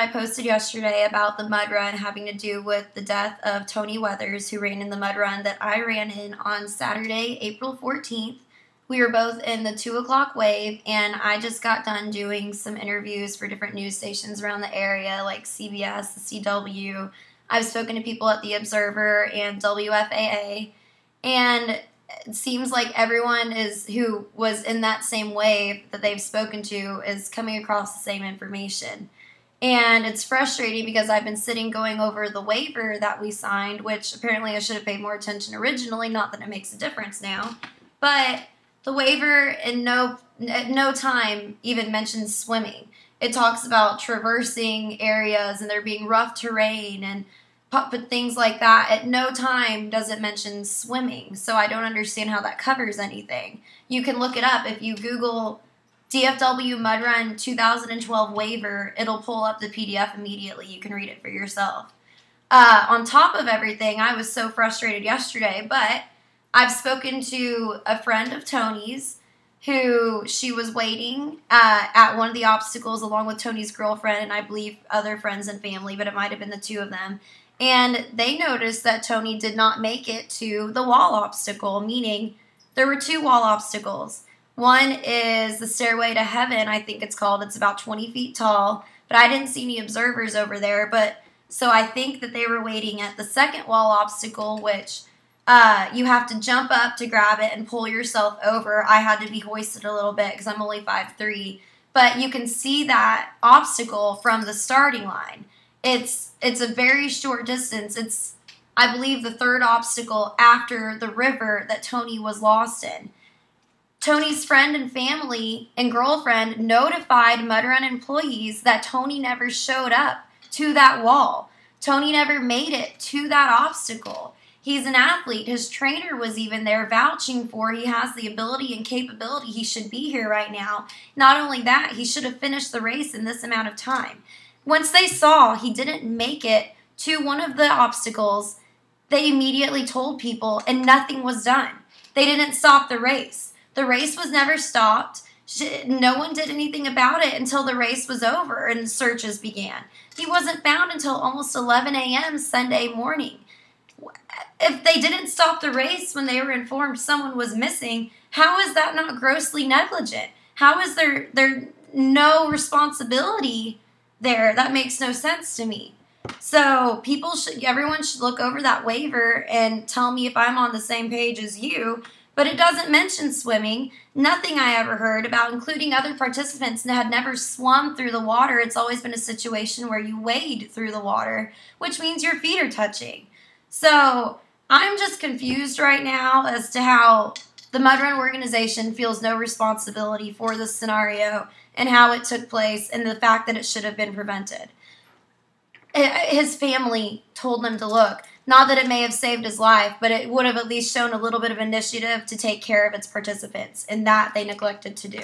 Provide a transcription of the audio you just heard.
I posted yesterday about the mud run having to do with the death of Tony Weathers, who ran in the mud run that I ran in on Saturday, April 14th. We were both in the 2 o'clock wave, and I just got done doing some interviews for different news stations around the area, like CBS, the CW. I've spoken to people at the Observer and WFAA, and it seems like everyone who was in that same wave that they've spoken to is coming across the same information. And it's frustrating because I've been sitting going over the waiver that we signed, which apparently I should have paid more attention originally, not that it makes a difference now. But the waiver at no time even mentions swimming. It talks about traversing areas and there being rough terrain and things like that. At no time does it mention swimming. So I don't understand how that covers anything. You can look it up. If you Google DFW Mud Run 2012 waiver, it'll pull up the PDF immediately. You can read it for yourself. On top of everything, I was so frustrated yesterday, but I've spoken to a friend of Tony's who she was waiting at one of the obstacles along with Tony's girlfriend and I believe other friends and family, but it might have been the two of them. And they noticed that Tony did not make it to the wall obstacle, meaning there were two wall obstacles. One is the Stairway to Heaven, I think it's called. It's about 20 feet tall, but I didn't see any observers over there. But so I think that they were waiting at the second wall obstacle, which you have to jump up to grab it and pull yourself over. I had to be hoisted a little bit because I'm only 5'3", but you can see that obstacle from the starting line. It's a very short distance. It's, I believe, the third obstacle after the river that Tony was lost in. Tony's friend and family and girlfriend notified Mud Run employees that Tony never showed up to that wall. Tony never made it to that obstacle. He's an athlete. His trainer was even there vouching for he has the ability and capability. He should be here right now. Not only that, he should have finished the race in this amount of time. Once they saw he didn't make it to one of the obstacles, they immediately told people and nothing was done. They didn't stop the race. The race was never stopped. No one did anything about it until the race was over and searches began. He wasn't found until almost 11 a.m. Sunday morning. If they didn't stop the race when they were informed someone was missing, how is that not grossly negligent? How is there no responsibility there? That makes no sense to me. So everyone should look over that waiver and tell me if I'm on the same page as you. But it doesn't mention swimming. Nothing I ever heard about, including other participants that had never swum through the water. It's always been a situation where you wade through the water, which means your feet are touching. So I'm just confused right now as to how the Mud Run organization feels no responsibility for this scenario and how it took place and the fact that it should have been prevented. His family told him to look. Not that it may have saved his life, but it would have at least shown a little bit of initiative to take care of its participants, and that they neglected to do.